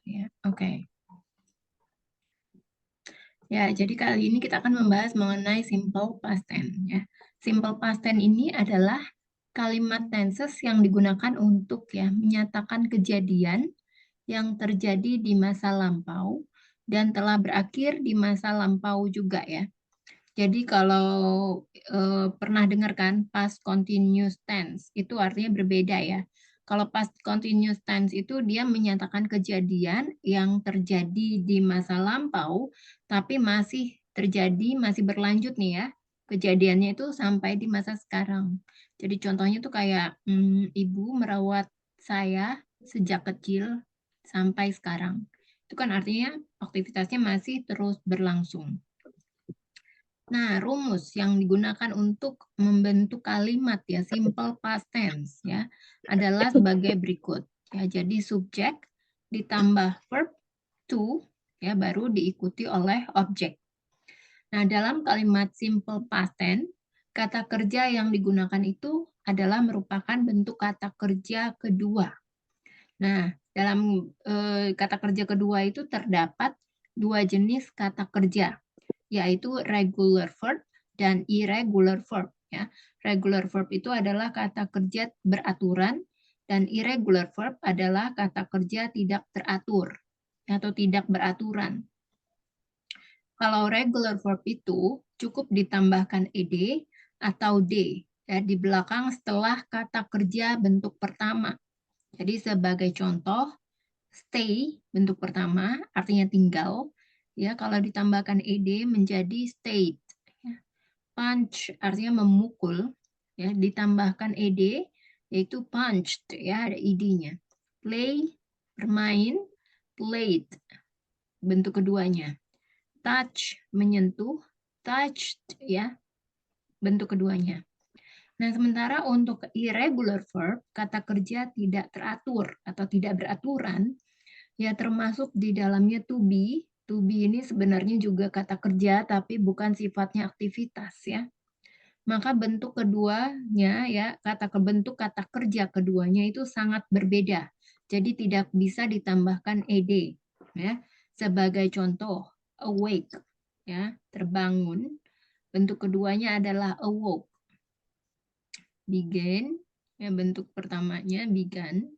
ya. Oke. Ya, jadi kali ini kita akan membahas mengenai simple past tense ya. Simple past tense ini adalah kalimat tenses yang digunakan untuk ya menyatakan kejadian yang terjadi di masa lampau dan telah berakhir di masa lampau juga ya. Jadi kalau pernah dengar kan past continuous tense itu artinya berbeda ya. Kalau past continuous tense itu dia menyatakan kejadian yang terjadi di masa lampau tapi masih terjadi, masih berlanjut nih ya. Kejadiannya itu sampai di masa sekarang. Jadi contohnya tuh kayak ibu merawat saya sejak kecil sampai sekarang. Itu kan artinya aktivitasnya masih terus berlangsung. Nah, rumus yang digunakan untuk membentuk kalimat ya simple past tense ya adalah sebagai berikut. Ya, jadi subjek ditambah verb to ya baru diikuti oleh objek. Nah, dalam kalimat simple past tense, kata kerja yang digunakan itu adalah merupakan bentuk kata kerja kedua. Nah, dalam kata kerja kedua itu terdapat dua jenis kata kerja, yaitu regular verb dan irregular verb. Ya. Regular verb itu adalah kata kerja beraturan, dan irregular verb adalah kata kerja tidak teratur atau tidak beraturan. Kalau regular verb itu cukup ditambahkan ed atau d ya, di belakang setelah kata kerja bentuk pertama. Jadi sebagai contoh, stay bentuk pertama artinya tinggal. Ya, kalau ditambahkan ed menjadi stayed. Ya. Punch artinya memukul. Ya, ditambahkan ed yaitu punched ya, ada id-nya. Play bermain, played bentuk keduanya. Touch menyentuh, touched ya bentuk keduanya. Nah, sementara untuk irregular verb, kata kerja tidak teratur atau tidak beraturan, ya termasuk di dalamnya to be. To be ini sebenarnya juga kata kerja, tapi bukan sifatnya aktivitas ya. Maka bentuk keduanya ya, bentuk kata kerja keduanya itu sangat berbeda. Jadi tidak bisa ditambahkan ed ya. Sebagai contoh, awake ya, terbangun. Bentuk keduanya adalah awoke. Begin, ya bentuk pertamanya began,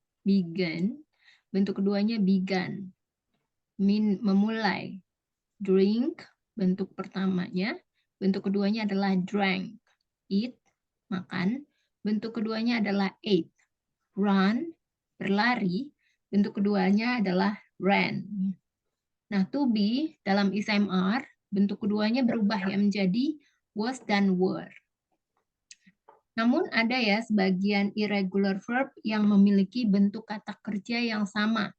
bentuk keduanya began, memulai. Drink, bentuk pertamanya, bentuk keduanya adalah drank. Eat, makan, bentuk keduanya adalah ate. Run, berlari, bentuk keduanya adalah ran. Nah, to be dalam ISMR, bentuk keduanya berubah ya menjadi was dan were. Namun ada ya sebagian irregular verb yang memiliki bentuk kata kerja yang sama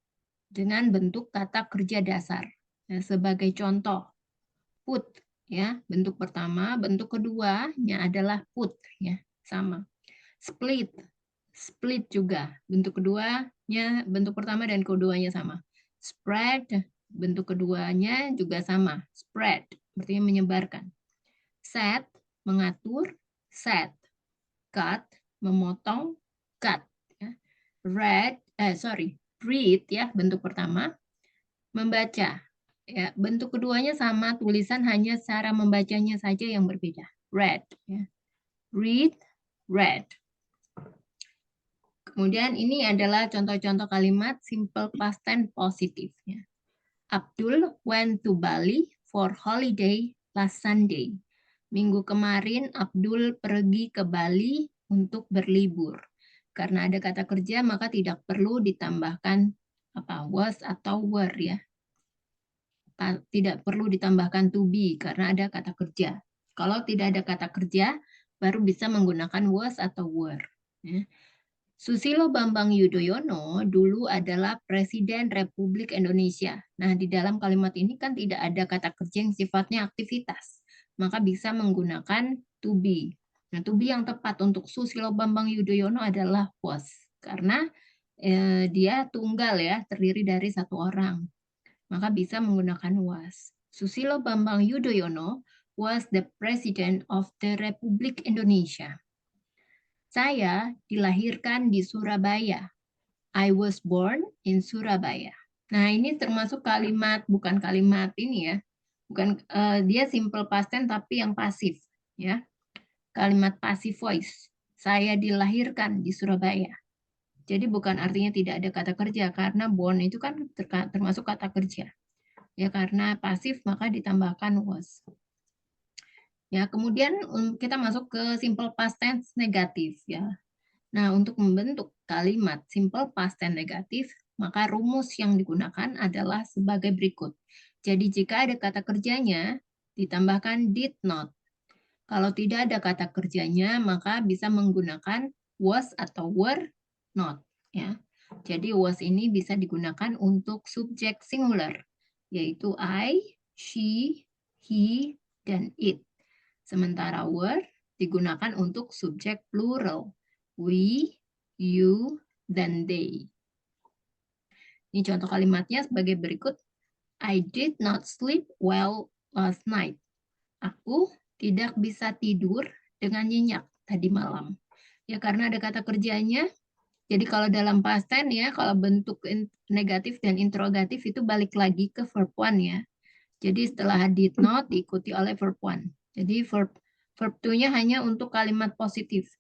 dengan bentuk kata kerja dasar. Nah, sebagai contoh, put ya, bentuk pertama, bentuk keduanya adalah put ya, sama. Split, split juga, bentuk keduanya, bentuk pertama dan keduanya sama. Spread, bentuk keduanya juga sama, spread, artinya menyebarkan. Set, mengatur, set. Cut, memotong, cut. Ya. Read ya, bentuk pertama. Membaca. Ya, bentuk keduanya sama, tulisan hanya cara membacanya saja yang berbeda. Read. Ya. Read, read. Kemudian ini adalah contoh-contoh kalimat simple past tense positif. Ya. Abdul went to Bali for holiday last Sunday. Minggu kemarin Abdul pergi ke Bali untuk berlibur. Karena ada kata kerja maka tidak perlu ditambahkan was atau were ya. Tidak perlu ditambahkan to be karena ada kata kerja. Kalau tidak ada kata kerja baru bisa menggunakan was atau were. Ya. Susilo Bambang Yudhoyono dulu adalah Presiden Republik Indonesia. Nah, di dalam kalimat ini kan tidak ada kata kerja yang sifatnya aktivitas. Maka bisa menggunakan to be. Nah, to be yang tepat untuk Susilo Bambang Yudhoyono adalah was. Karena dia tunggal ya, terdiri dari satu orang. Maka bisa menggunakan was. Susilo Bambang Yudhoyono was the President of the Republik Indonesia. Saya dilahirkan di Surabaya. I was born in Surabaya. Nah, ini termasuk kalimat, bukan kalimat ini ya. Bukan, dia simple past tense tapi yang pasif ya. Kalimat passive voice. Saya dilahirkan di Surabaya. Jadi bukan artinya tidak ada kata kerja karena born itu kan termasuk kata kerja. Ya karena pasif maka ditambahkan was. Ya, kemudian kita masuk ke simple past tense negatif ya. Nah, untuk membentuk kalimat simple past tense negatif, maka rumus yang digunakan adalah sebagai berikut. Jadi jika ada kata kerjanya, ditambahkan did not. Kalau tidak ada kata kerjanya, maka bisa menggunakan was atau were not. Ya. Jadi was ini bisa digunakan untuk subjek singular, yaitu I, she, he, dan it. Sementara were digunakan untuk subjek plural, we, you, dan they. Ini contoh kalimatnya sebagai berikut. I did not sleep well last night. Aku tidak bisa tidur dengan nyenyak tadi malam. Ya karena ada kata kerjanya. Jadi kalau dalam past tense ya, kalau bentuk negatif dan interrogatif itu balik lagi ke verb one ya. Jadi setelah did not diikuti oleh verb one. Jadi verb two-nya hanya untuk kalimat positif.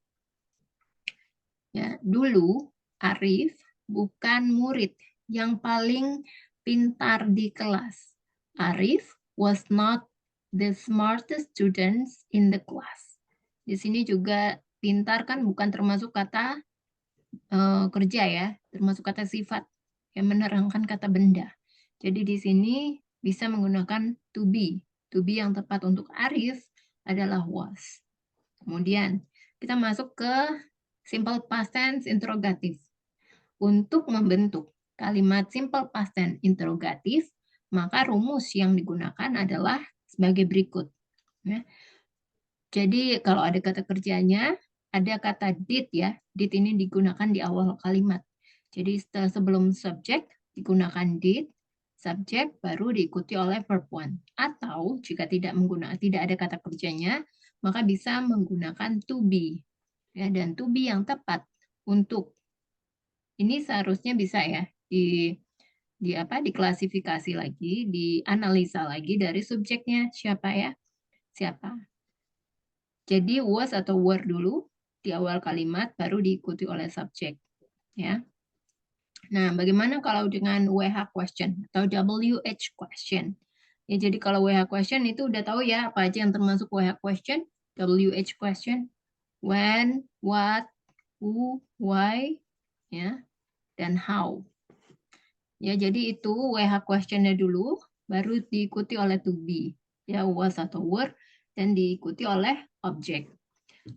Ya, dulu Arif bukan murid yang paling pintar di kelas. Arif was not the smartest students in the class. Di sini juga pintar kan bukan termasuk kata kerja ya, termasuk kata sifat yang menerangkan kata benda. Jadi di sini bisa menggunakan to be. To be yang tepat untuk Arif adalah was. Kemudian kita masuk ke simple past tense interrogatif. Untuk membentuk kalimat simple past tense interrogatif, maka rumus yang digunakan adalah sebagai berikut. Ya. Jadi kalau ada kata kerjanya, ada kata did ya. Did ini digunakan di awal kalimat. Jadi sebelum subjek digunakan did, subjek baru diikuti oleh verb one. Atau jika tidak ada kata kerjanya, maka bisa menggunakan to be. Ya, dan to be yang tepat untuk ini seharusnya bisa ya diklasifikasi lagi, dianalisa lagi dari subjeknya siapa ya? Siapa? Jadi was atau were dulu di awal kalimat baru diikuti oleh subjek ya. Nah, bagaimana kalau dengan WH question atau WH question? Ya, jadi kalau WH question itu udah tahu ya apa aja yang termasuk WH question, WH question, when, what, who, why, ya, dan how. Ya, jadi itu WH question-nya dulu, baru diikuti oleh to be, ya, was atau were, dan diikuti oleh objek.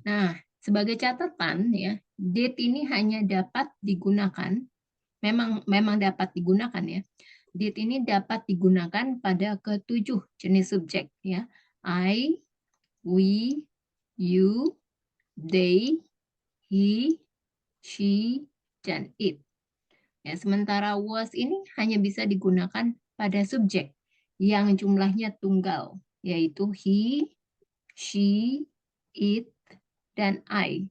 Nah, sebagai catatan ya, did ini hanya dapat digunakan, memang dapat digunakan ya. Did ini dapat digunakan pada ketujuh jenis subjek ya. I, we, you, they, he, she, dan it. Ya, sementara was ini hanya bisa digunakan pada subjek yang jumlahnya tunggal, yaitu he, she, it, dan I.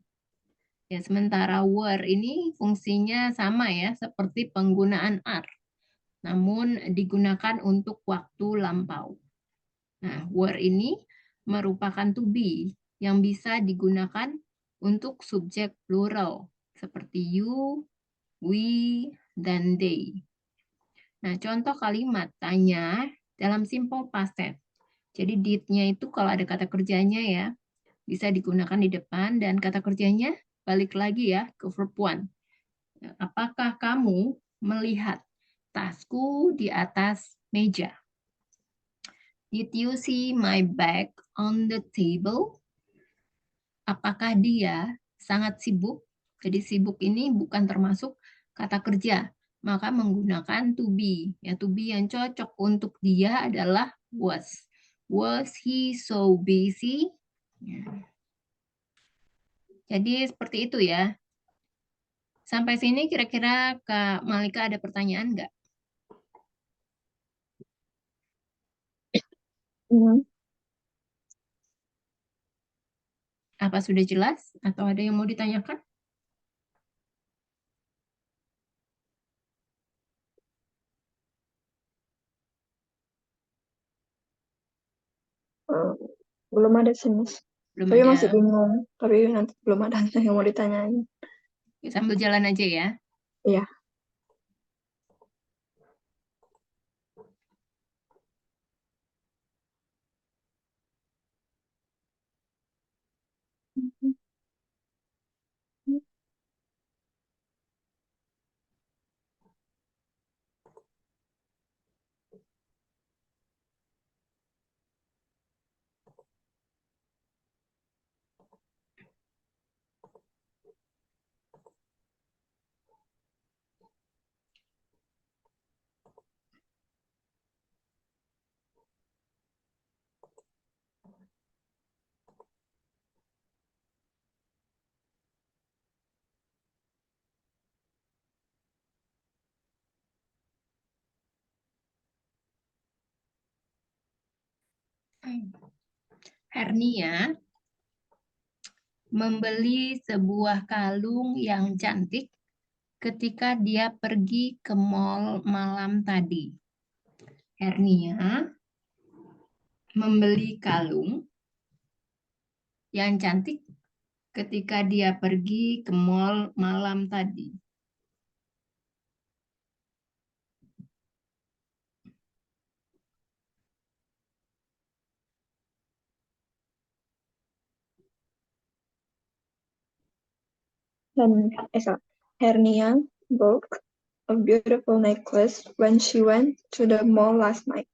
Ya, sementara were ini fungsinya sama ya, seperti penggunaan are, namun digunakan untuk waktu lampau. Nah, were ini merupakan to be yang bisa digunakan untuk subjek plural, seperti you, we, dan they. Nah, contoh kalimat tanya dalam simple past tense. Jadi did-nya itu kalau ada kata kerjanya ya, bisa digunakan di depan dan kata kerjanya balik lagi ya ke verb one. Apakah kamu melihat tasku di atas meja? Did you see my bag on the table? Apakah dia sangat sibuk? Jadi sibuk ini bukan termasuk kata kerja, maka menggunakan to be. Ya, to be yang cocok untuk dia adalah was. Was he so busy? Ya. Jadi seperti itu ya. Sampai sini kira-kira Kak Malika ada pertanyaan nggak? Hmm. Apa sudah jelas? Atau ada yang mau ditanyakan? Belum ada sih, Miss. Belum Tapi ada. masih bingung. Tapi nanti belum ada yang mau ditanyain. Sambil jalan aja ya. Iya. Hernia membeli sebuah kalung yang cantik ketika dia pergi ke mall malam tadi. Hernia membeli kalung yang cantik ketika dia pergi ke mall malam tadi. Hernia bought a beautiful necklace when she went to the mall last night.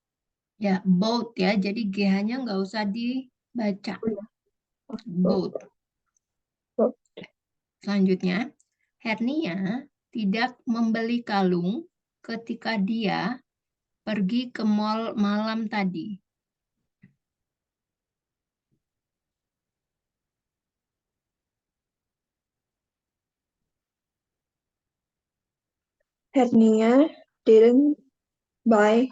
Ya, bought ya. Jadi GH-nya nggak usah dibaca. Oh ya. Bought. Bought. Selanjutnya, Hernia tidak membeli kalung ketika dia pergi ke mall malam tadi. Hernia didn't buy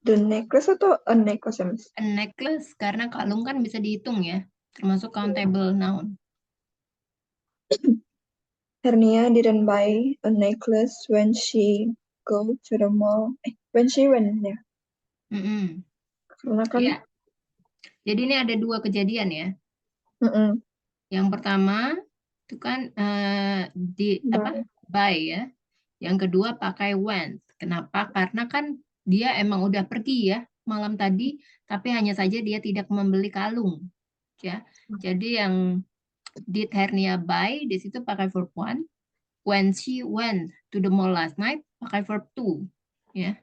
the necklace atau a necklace, Miss? A necklace, karena kalung kan bisa dihitung ya, termasuk countable noun. Hernia didn't buy a necklace when she go to the mall. When she went there. Mm-mm. Karena kan. Ya, jadi ini ada dua kejadian ya. Mm-mm. Yang pertama itu kan buy ya. Yang kedua pakai went. Kenapa? Karena kan dia emang udah pergi ya malam tadi, tapi hanya saja dia tidak membeli kalung. Ya. Jadi yang did Hernia buy di situ pakai verb one. When she went to the mall last night pakai verb two. Ya.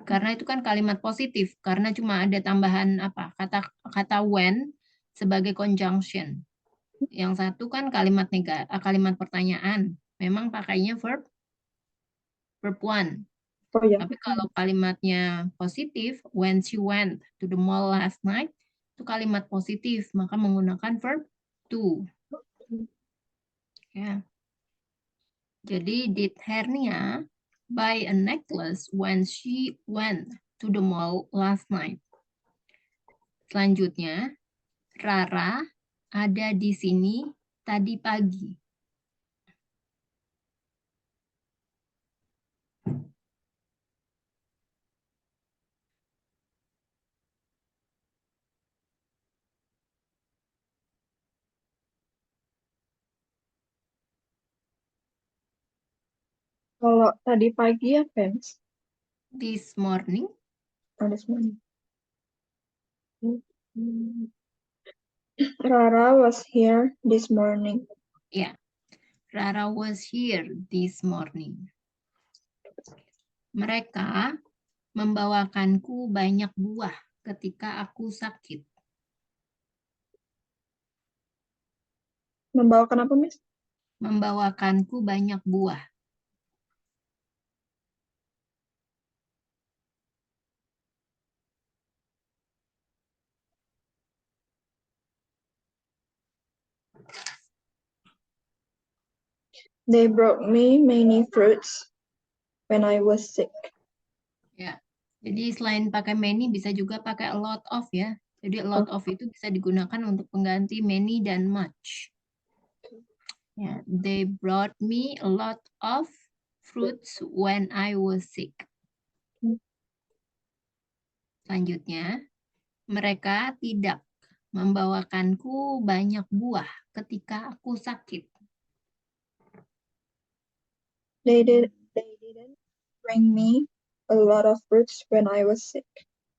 Karena itu kan kalimat positif, karena cuma ada tambahan kata when sebagai conjunction. Yang satu kan kalimat pertanyaan. Memang pakainya verb one. Oh ya. Tapi kalau kalimatnya positif, when she went to the mall last night, itu kalimat positif, maka menggunakan verb to. Ya. Jadi did Hernia buy a necklace when she went to the mall last night? Selanjutnya, Rara ada di sini tadi pagi. Kalau tadi pagi ya, Miss? This morning. Oh, this morning. Rara was here this morning. Ya, Rara was here this morning. Mereka membawakanku banyak buah ketika aku sakit. Membawakan apa, Miss? Membawakanku banyak buah. They brought me many fruits when I was sick. Ya, jadi selain pakai many bisa juga pakai a lot of ya. Jadi a lot of itu bisa digunakan untuk pengganti many dan much. Ya, they brought me a lot of fruits when I was sick. Selanjutnya, Mereka tidak membawakanku banyak buah ketika aku sakit. They didn't bring me a lot of fruits when I was sick.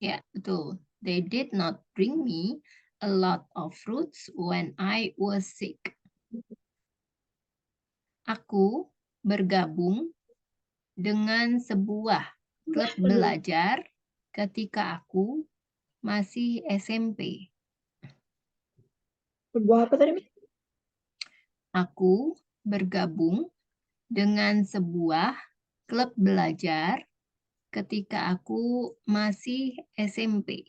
Ya, betul. They did not bring me a lot of fruits when I was sick. Aku bergabung dengan sebuah klub belajar ketika aku masih SMP. Sebuah apa tadi, Miss? Aku bergabung dengan sebuah klub belajar ketika aku masih SMP.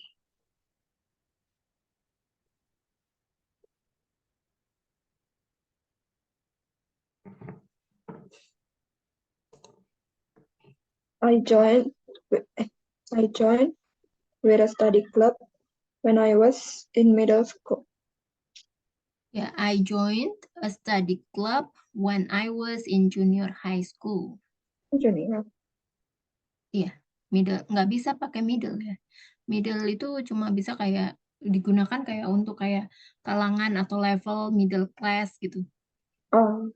I joined with, I joined with a study club when I was in middle school. Ya, I joined a study club when I was in junior high school. Junior. Iya, middle nggak bisa pakai middle ya. Middle itu cuma bisa kayak digunakan kayak untuk kayak kalangan atau level middle class gitu. Oh,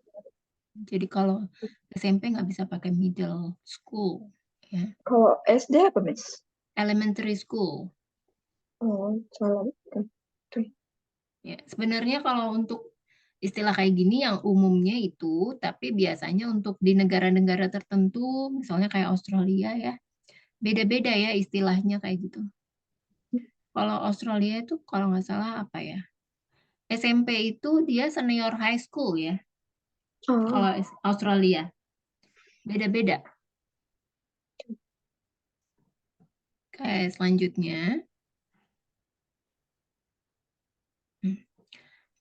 Jadi kalau SMP nggak bisa pakai middle school, ya. kalau SD apa, Miss? Elementary school. Oh, salah. Oke. Ya, sebenarnya kalau untuk istilah kayak gini yang umumnya itu, tapi biasanya untuk di negara-negara tertentu, misalnya kayak Australia ya, beda-beda ya istilahnya kayak gitu. Kalau Australia itu kalau nggak salah apa ya? SMP itu dia senior high school ya. Oh, Kalau Australia beda-beda. Kayak selanjutnya,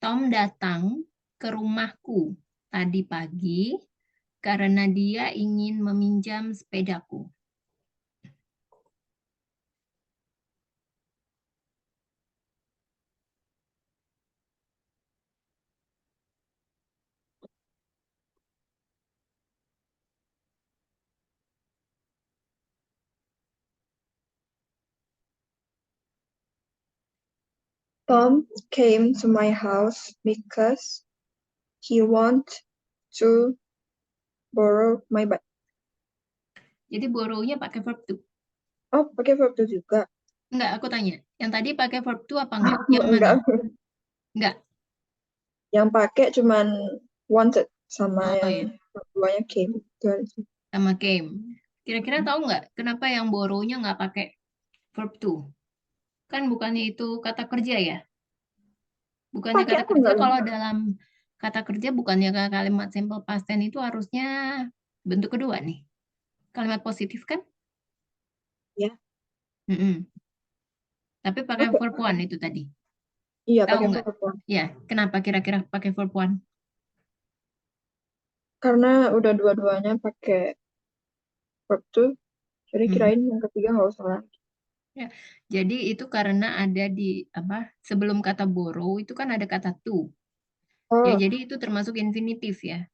Tom datang ke rumahku tadi pagi karena dia ingin meminjam sepedaku. Tom came to my house because he wanted to borrow my bike. Jadi borrow-nya pakai verb to. Oh, pakai verb to juga. Enggak, aku tanya. Yang tadi pakai verb to apa enggak? Yang mana? Enggak. Enggak. Yang pakai cuman wanted sama Oh yang ya, keduanya came. Itu aja. sama came. Kira-kira tahu nggak kenapa yang borrow-nya nggak pakai verb to? Kan bukannya itu kata kerja ya? Bukannya Pakai kata apa kerja enggak? kalau dalam kata kerja bukannya kalimat simple past tense itu harusnya bentuk kedua nih. Kalimat positif kan? Ya. Mm-mm. Tapi pakai Pakai. verb one itu tadi. Iya, Tahu pakai nggak? verb one. Ya, kenapa kira-kira pakai verb one? Karena udah dua-duanya pakai verb to, jadi Mm-mm. kirain yang ketiga nggak usah lagi. Ya, jadi itu karena ada di apa? Sebelum kata borrow itu kan ada kata to. Ya, Oh, jadi itu termasuk infinitif ya.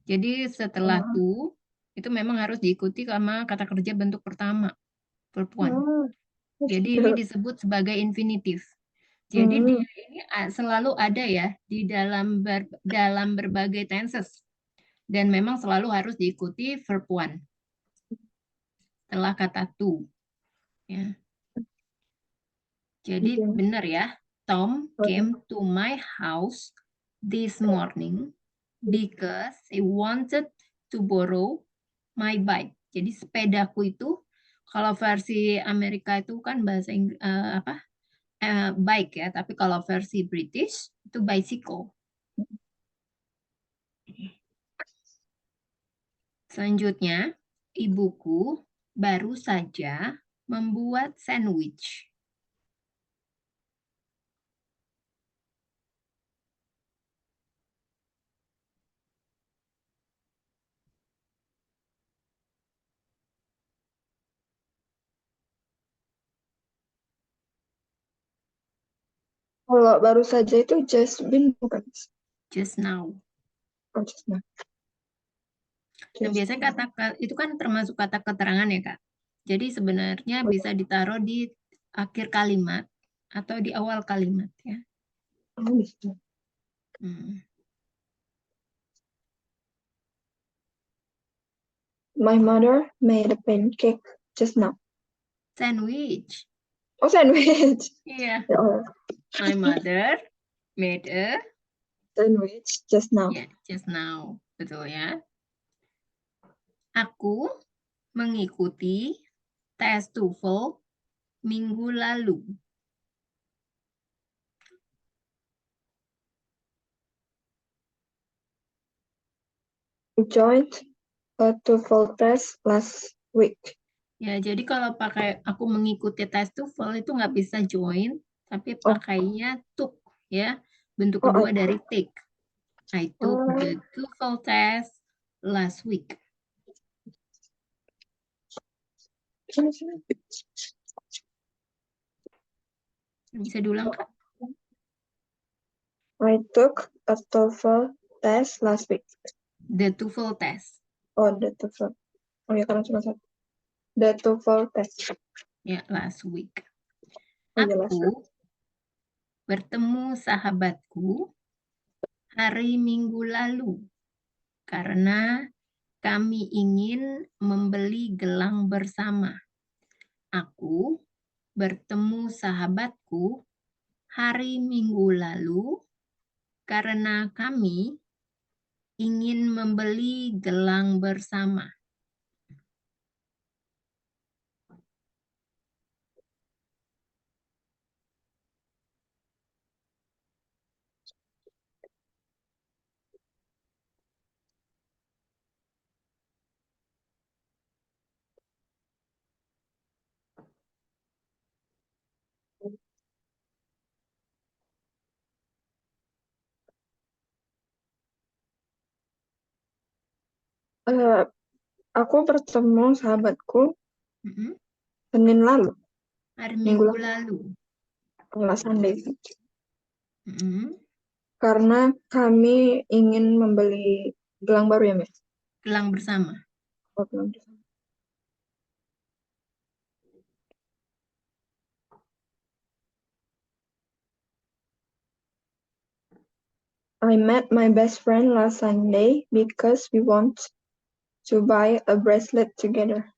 Jadi setelah to oh, itu memang harus diikuti sama kata kerja bentuk pertama, verb one. oh. Jadi ini disebut sebagai infinitif. Jadi Hmm, dia ini selalu ada ya di dalam berbagai tenses dan memang selalu harus diikuti verb one setelah kata to. Ya. Jadi oke. benar ya, Tom came Oh, to my house this morning because he wanted to borrow my bike. Jadi sepedaku itu kalau versi Amerika itu kan bahasa apa? Bike ya, tapi kalau versi British itu bicycle. Selanjutnya, ibuku baru saja membuat sandwich. kalau baru saja itu just been bukan? Just now. Oh, just now. Nah, Just biasanya now. itu kan termasuk kata keterangan ya, Kak. Jadi sebenarnya bisa ditaruh di akhir kalimat atau di awal kalimat ya. Oh, bisa. My mother made a pancake just now. Sandwich. Oh, sandwich. Iya. Ya Allah. My mother made a Sandwich just now. just now. Betul ya. Aku mengikuti tes TOEFL minggu lalu. I joined a TOEFL test last week. Ya, jadi kalau pakai aku mengikuti tes TOEFL itu nggak bisa join, tapi pakainya took ya. Bentuk kedua dari take. I took the TOEFL test last week. Bisa diulang, Kak? I took a TOEFL test last week. The TOEFL test. Oh, the TOEFL. Oh ya, karena cuma satu. The TOEFL test. Ya, last week. Oh, ya, last week. Aku bertemu sahabatku hari Minggu lalu karena kami ingin membeli gelang bersama. Aku bertemu sahabatku hari Minggu lalu karena kami ingin membeli gelang bersama. Aku bertemu sahabatku Mm-mm. Senin lalu. Hari Minggu Minggu lalu. Last Sunday. Mm-mm. Karena kami ingin membeli gelang baru ya, Miss? Gelang bersama. Oh, gelang bersama. I met my best friend last Sunday because we want to buy a bracelet together.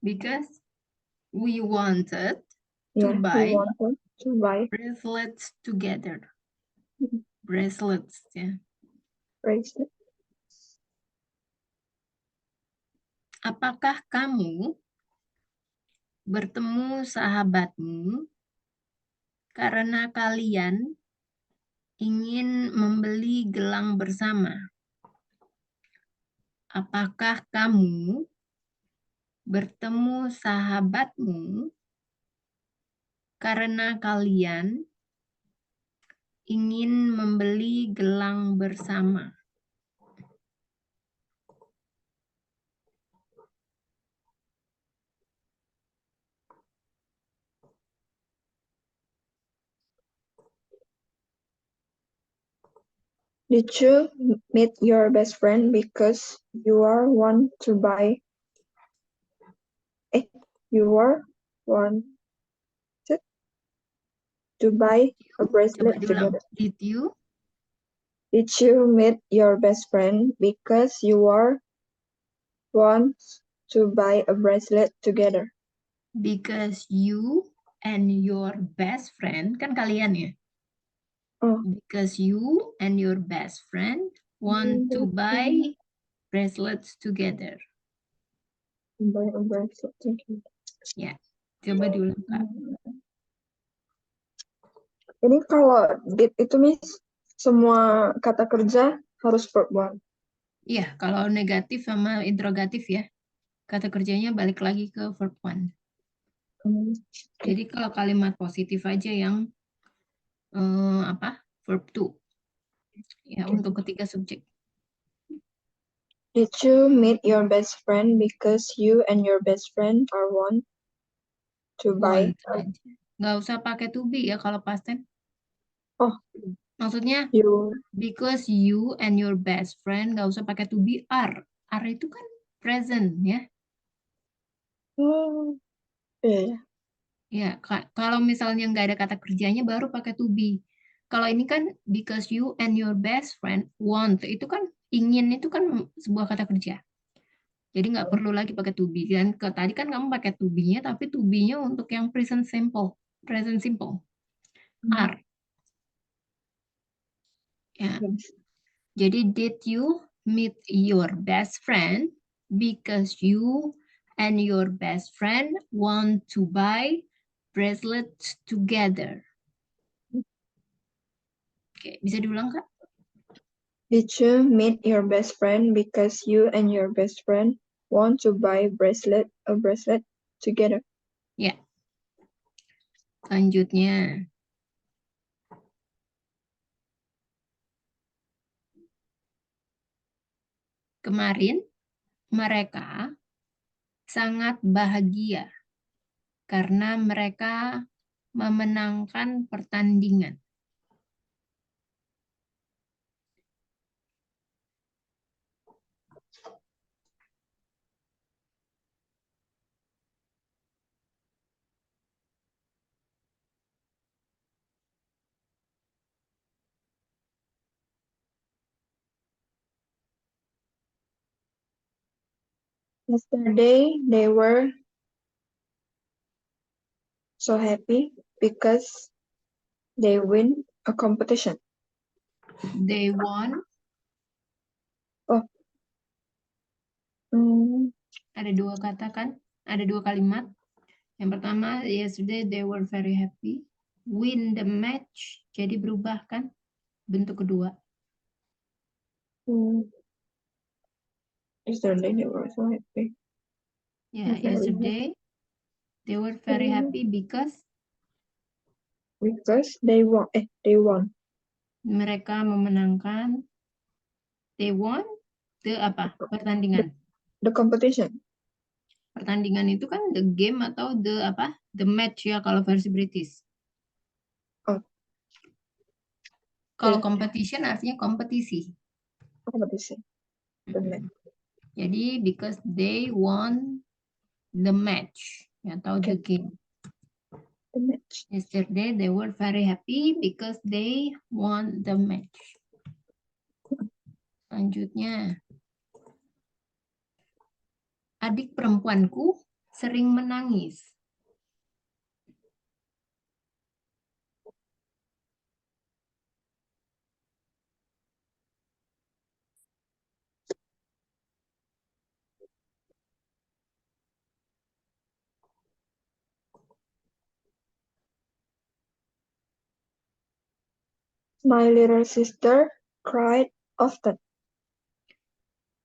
Because we wanted to Yeah, we buy wanted to buy bracelets together. Bracelets, ya. bracelet. Apakah kamu bertemu sahabatmu karena kalian ingin membeli gelang bersama? Apakah kamu bertemu sahabatmu karena kalian ingin membeli gelang bersama? Did you meet your best friend because you are want to buy a bracelet together? Did you? Did you meet your best friend because you are want to buy a bracelet together? Because you and your best friend, kan kalian ya? Oh. Because you and your best friend want to buy bracelets together. Buy a bracelet together. Ya, coba diulang, Kak. Ini kalau did itu Miss, semua kata kerja harus verb one. Iya, kalau negatif sama interrogatif ya, kata kerjanya balik lagi ke verb one. Jadi kalau kalimat positif aja yang verb two. Ya, untuk ketiga subjek. Did you meet your best friend because you and your best friend are want to buy? Nggak usah pakai to be ya kalau past tense. Oh, maksudnya you because you and your best friend nggak usah pakai to be are. Are itu kan present ya. oh, yeah. Ya, kalau misalnya nggak ada kata kerjanya baru pakai to be. Kalau ini kan because you and your best friend want, itu kan ingin itu kan sebuah kata kerja. Jadi nggak perlu lagi pakai to be. Dan tadi kan kamu pakai to be-nya, tapi to be-nya untuk yang present simple. Present simple. Are. Ya. Yes. Jadi did you meet your best friend because you and your best friend want to buy bracelets together? Oke, bisa diulang, Kak? Did you meet your best friend because you and your best friend want to buy a bracelet together? Ya, selanjutnya. Kemarin mereka sangat bahagia karena mereka memenangkan pertandingan. Yesterday they were so happy because they win a competition. They won. Oh, Ada dua kata kan? Ada dua kalimat. Yang pertama, yesterday they were very happy. Win the match. Jadi berubah kan? Bentuk kedua. yesterday they were so happy. Ya, yesterday they were very happy because they won. They won. mereka memenangkan. They won the apa? Pertandingan. The competition. Pertandingan itu kan the game atau the apa? The match ya kalau versi British. Oh, Kalau the competition artinya kompetisi. competition. The match. Jadi because they won the match atau the game. The match. Yesterday they were very happy because they won the match. Selanjutnya, adik perempuanku sering menangis. My little sister cried often.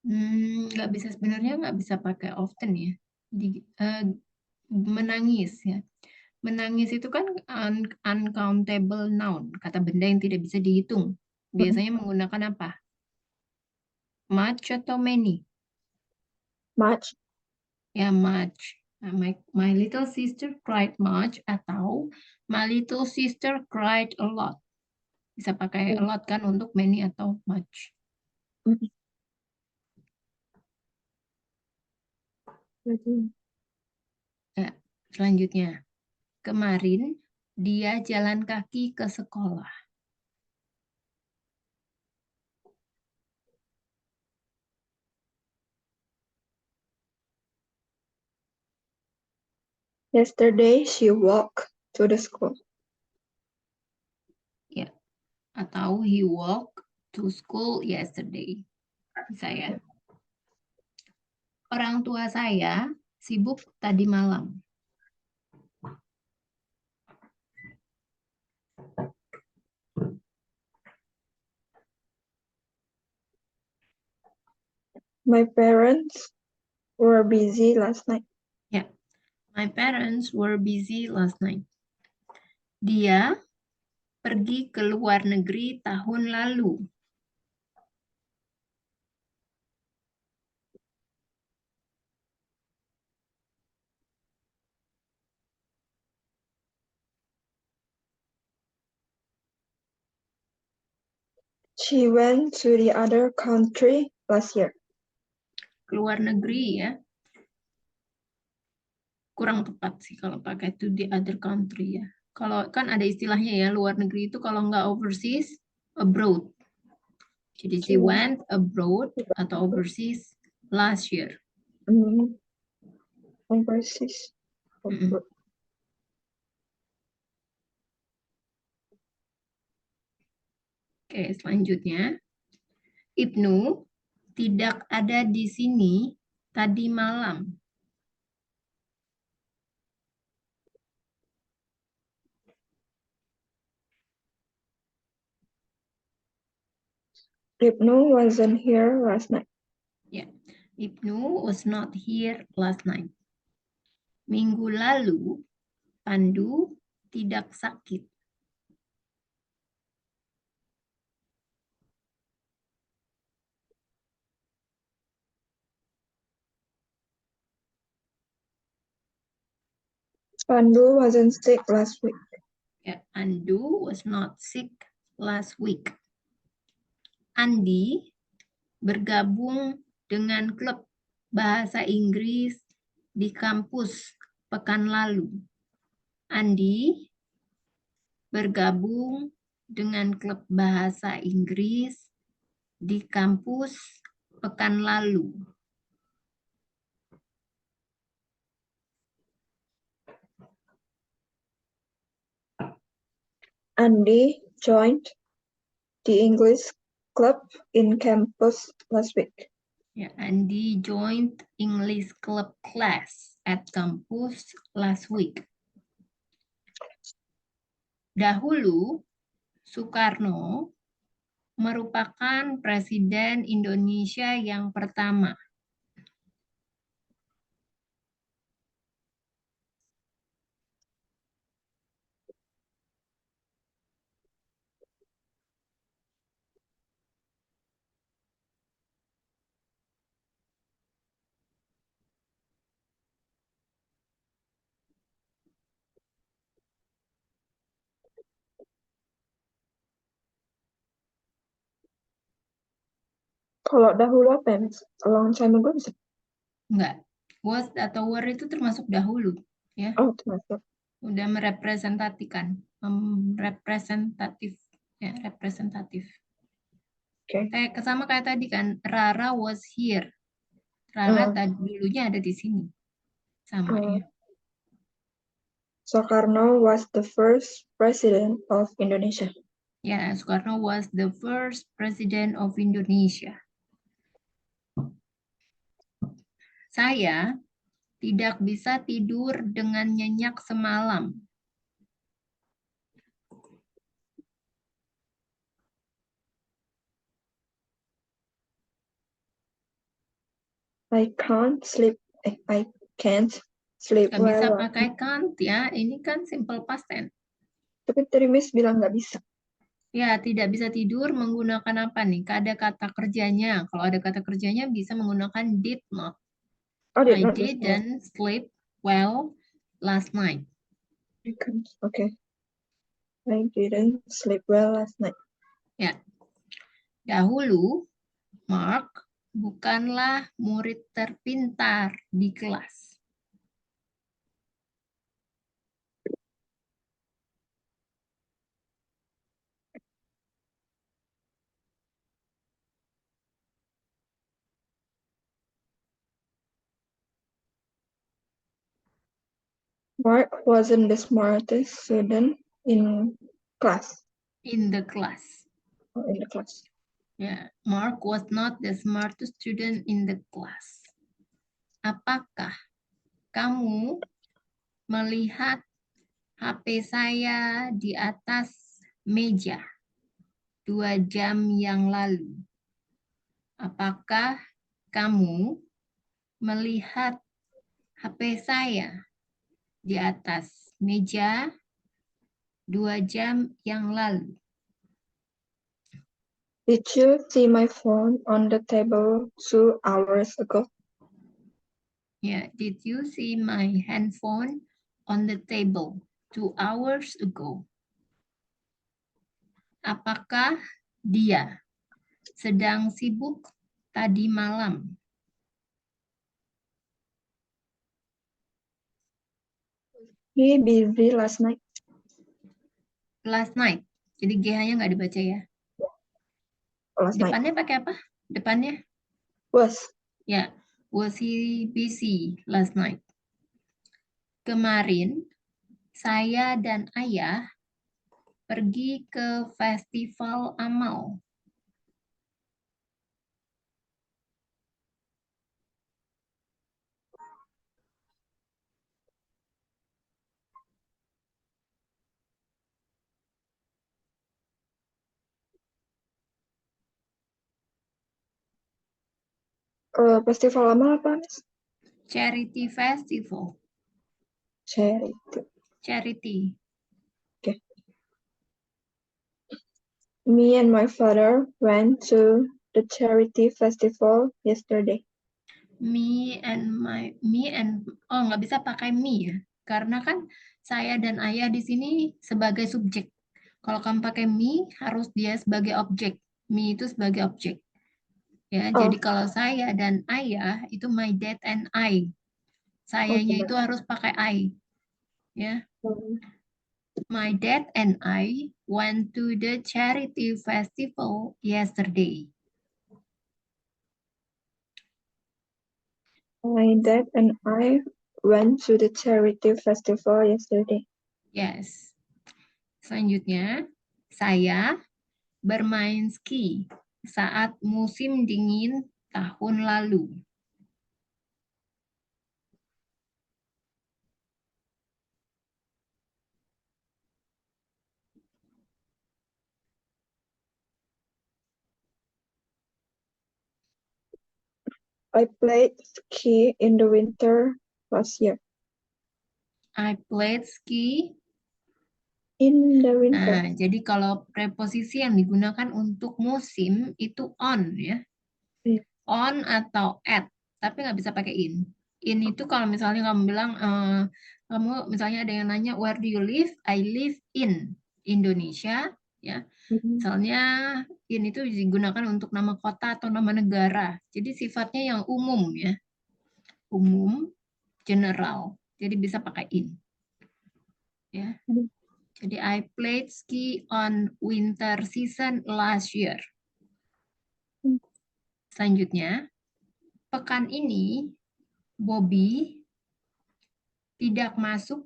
Nggak bisa sebenarnya nggak bisa pakai often ya. Menangis ya. Menangis itu kan uncountable noun, kata benda yang tidak bisa dihitung. Biasanya menggunakan apa? Much atau many? Much. Ya, much. Nah, my little sister cried much atau my little sister cried a lot. Bisa pakai a lot kan untuk many atau much. Ya, selanjutnya. Kemarin dia jalan kaki ke sekolah. Yesterday she walked to the school. Ya, atau he walked to school yesterday. Saya. Orang tua saya sibuk tadi malam. My parents were busy last night. Ya, my parents were busy last night. Dia pergi ke luar negeri tahun lalu. She went to the other country last year. Ke luar negeri ya. kurang tepat sih kalau pakai to the other country ya. Kalau kan ada istilahnya ya, luar negeri itu kalau nggak overseas, abroad. Jadi she went abroad atau overseas last year. Overseas. Mm-mm. Oke, selanjutnya. Ibnu tidak ada di sini tadi malam. Ibnu wasn't here last night. Ya, Ibnu was not here last night. Minggu lalu, Pandu tidak sakit. Pandu wasn't sick last week. Ya, Pandu was not sick last week. Andi bergabung dengan klub bahasa Inggris di kampus pekan lalu. Andi bergabung dengan klub bahasa Inggris di kampus pekan lalu. Andy joined the English club in campus last week. Ya, Andi joined English club class at campus last week. Dahulu, Soekarno merupakan Presiden Indonesia yang pertama. Kalau dahulu apa ya, Miss? A long time ago bisa? Enggak. Was atau were itu termasuk dahulu, ya. Oh, termasuk. Udah merepresentasikan, representatif, ya, representatif. Oke. Sama kayak tadi kan, Rara was here. Rara tadi dulunya ada di sini. Sama ya. Soekarno was the first president of Indonesia. Ya, Soekarno was the first president of Indonesia. Saya tidak bisa tidur dengan nyenyak semalam. I can't sleep. I can't sleep Nggak bisa well. pakai can't ya, ini kan simple past tense. Tapi tadi Miss bilang nggak bisa. Ya, tidak bisa tidur menggunakan apa nih? Ada kata kerjanya. Kalau ada kata kerjanya bisa menggunakan did not. Oh, I not didn't sleep well last night. Okay. I didn't sleep well last night. Ya. Dahulu, Mark bukanlah murid terpintar di kelas. Mark wasn't the smartest student in class. In the class. Oh, in the class. Ya, Mark was not the smartest student in the class. Apakah kamu melihat HP saya di atas meja 2 jam yang lalu? Apakah kamu melihat HP saya di atas meja 2 jam yang lalu? Did you see my phone on the table 2 hours ago? Yeah, did you see my handphone on the table 2 hours ago? Apakah dia sedang sibuk tadi malam? he busy last night? Last night. Jadi GH-nya nggak dibaca ya. Last night. Depannya pakai apa? Depannya? Was. Ya. Was he busy last night? Kemarin, saya dan ayah pergi ke festival amal. Festival amal apa, Miss? Charity festival. Charity. Charity. Okay. Me and my father went to the charity festival yesterday. Me and oh nggak bisa pakai me ya, karena kan saya dan ayah di sini sebagai subjek. Kalau kamu pakai me harus dia sebagai objek. Me itu sebagai objek. Ya, Oh, jadi kalau saya dan ayah itu my dad and I. Sayanya benar. itu harus pakai I. Ya, Hmm. my dad and I went to the charity festival yesterday. My dad and I went to the charity festival yesterday. Yes. Selanjutnya, saya bermain ski saat musim dingin tahun lalu. I played ski in the winter last year. I played ski. In the winter. Nah, jadi kalau preposisi yang digunakan untuk musim itu on ya. Iya. On atau at, tapi nggak bisa pakai in. In itu kalau misalnya kamu bilang, kamu misalnya ada yang nanya, where do you live? I live in Indonesia. Ya, Mhm. misalnya in itu digunakan untuk nama kota atau nama negara. Jadi sifatnya yang umum ya. Umum, general. Jadi bisa pakai in. Ya. Mhm. Jadi I played ski on winter season last year. Selanjutnya, pekan ini Bobby tidak masuk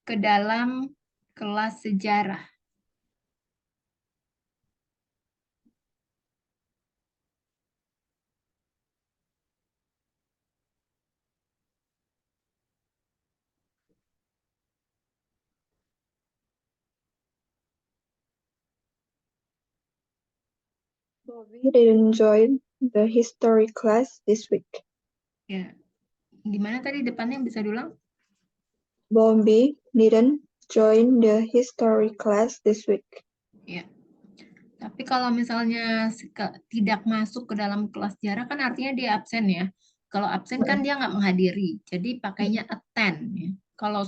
ke dalam kelas sejarah. Bobby didn't join the history class this week. Ya, gimana tadi depannya bisa diulang? Bobby didn't join the history class this week. Ya. Tapi kalau misalnya tidak masuk ke dalam kelas sejarah kan artinya dia absen ya. Kalau absen kan dia nggak menghadiri. Jadi pakainya attend ya. Kalau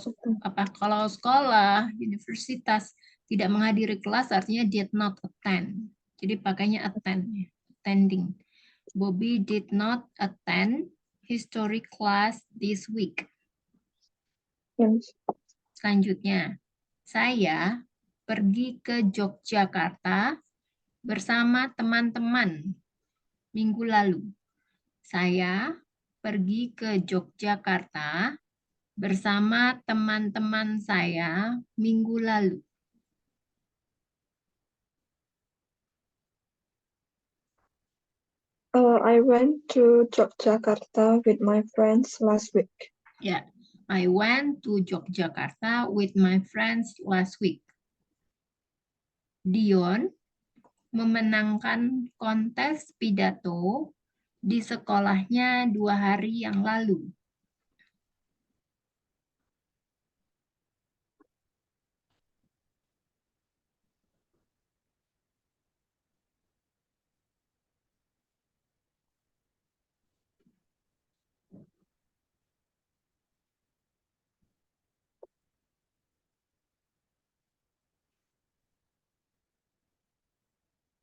sekolah, universitas tidak menghadiri kelas artinya did not attend. Jadi pakainya attend ya. Attending. Bobby did not attend history class this week. Yes. Selanjutnya, saya pergi ke Yogyakarta bersama teman-teman minggu lalu. Saya pergi ke Yogyakarta bersama teman-teman saya minggu lalu. I went to Yogyakarta with my friends last week. Ya, I went to Yogyakarta with my friends last week. Dion memenangkan kontes pidato di sekolahnya 2 hari yang lalu.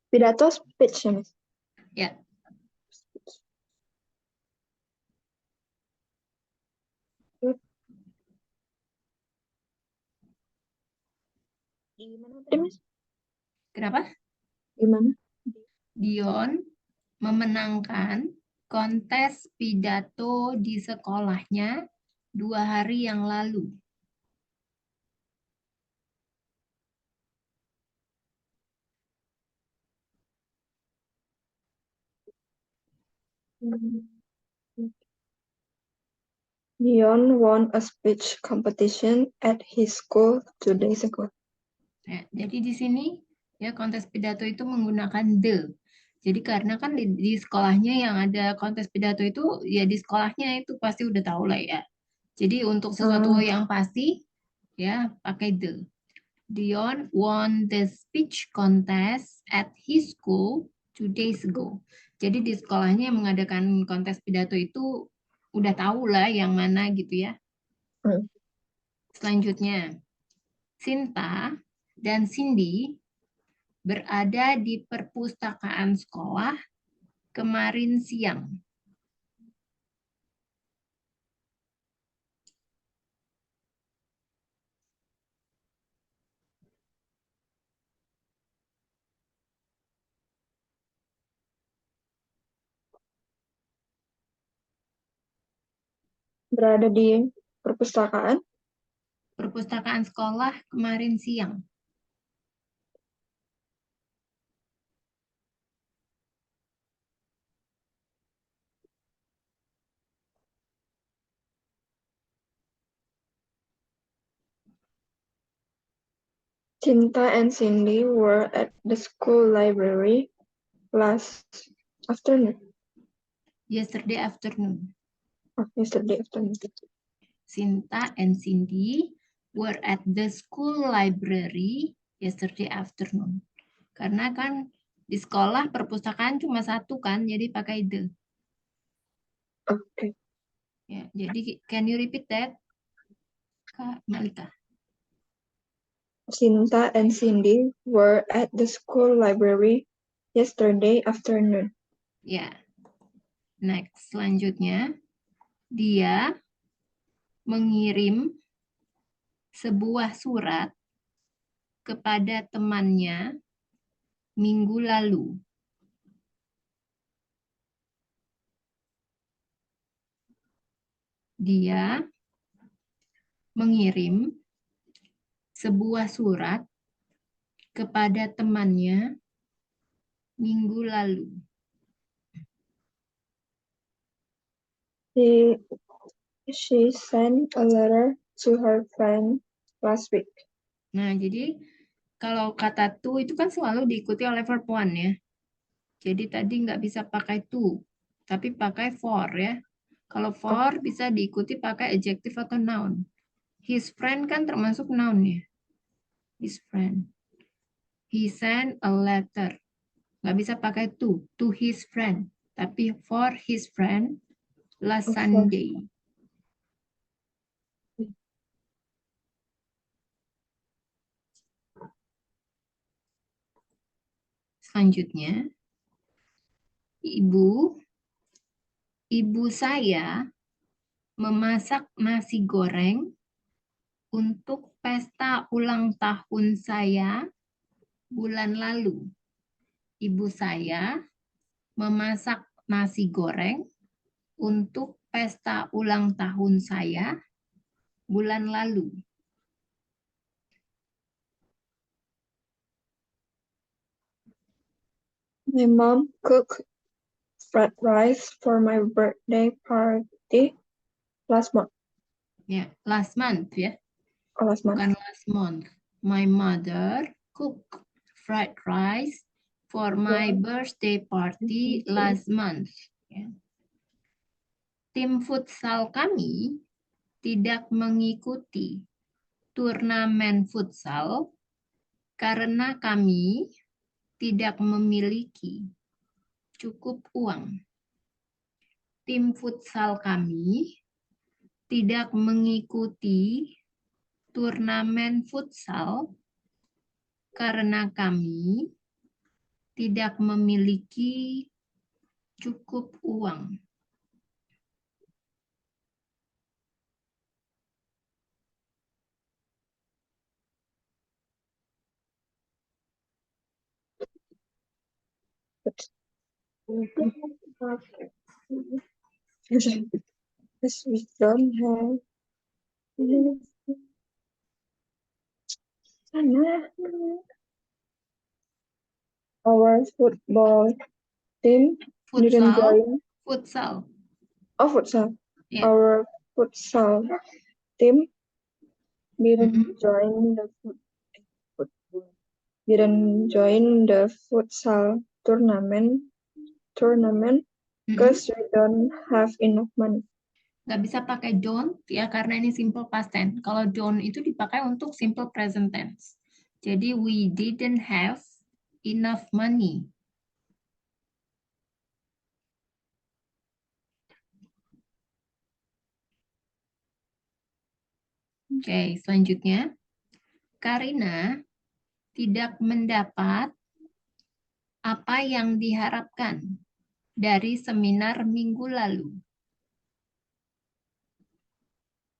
Pidato speech, Miss. Ya, Di mana tadi, Mas? Kenapa? Di mana? Dion memenangkan kontes pidato di sekolahnya 2 hari yang lalu. Dion won a speech competition at his school 2 days ago. Ya, jadi di sini ya kontes pidato itu menggunakan the. Jadi karena kan di sekolahnya yang ada kontes pidato itu ya di sekolahnya itu pasti udah tahu lah ya. Jadi untuk sesuatu yang pasti ya pakai the. Dion won the speech contest at his school 2 days ago. Jadi di sekolahnya yang mengadakan kontes pidato itu udah tahu lah yang mana gitu ya. Selanjutnya, Sinta dan Cindy berada di perpustakaan sekolah kemarin siang. Berada di perpustakaan. Perpustakaan sekolah kemarin siang. Cinta and Cindy were at the school library last afternoon. Yesterday afternoon. Yesterday afternoon. Sinta and Cindy were at the school library yesterday afternoon. Karena kan di sekolah perpustakaan cuma satu kan, jadi pakai the. Okay. Ya, jadi can you repeat that, Kak Malika? Cinta and Cindy were at the school library yesterday afternoon. Ya. Next, selanjutnya dia mengirim sebuah surat kepada temannya minggu lalu. Dia mengirim sebuah surat kepada temannya minggu lalu. She sent a letter to her friend last week. Nah, jadi kalau kata to itu kan selalu diikuti oleh verb one ya. Jadi tadi nggak bisa pakai to, tapi pakai for ya. Kalau for bisa diikuti pakai adjective atau noun. His friend kan termasuk noun ya. His friend. He sent a letter. Nggak bisa pakai to his friend. Tapi for his friend last Sunday. Selanjutnya, ibu saya memasak nasi goreng untuk pesta ulang tahun saya bulan lalu. Ibu saya memasak nasi goreng untuk pesta ulang tahun saya bulan lalu. My mom cooked fried rice for my birthday party last month. Ya, last month ya. Last month. Bukan last month. My mother cooked fried rice for my birthday party last month. Ya. Tim futsal kami tidak mengikuti turnamen futsal karena kami tidak memiliki cukup uang. Tim futsal kami tidak mengikuti turnamen futsal karena kami tidak memiliki cukup uang. Yes, we don't have. Our football team didn't Futsal, join. futsal. Oh, futsal. Ya. Our futsal team didn't Mm-mm. join the football. Didn't join the futsal tournament Mm-mm. because we don't have enough money. Nggak bisa pakai don't ya karena ini simple past tense. Kalau don't itu dipakai untuk simple present tense. Jadi we didn't have enough money. Oke, selanjutnya. Karina tidak mendapat apa yang diharapkan dari seminar minggu lalu.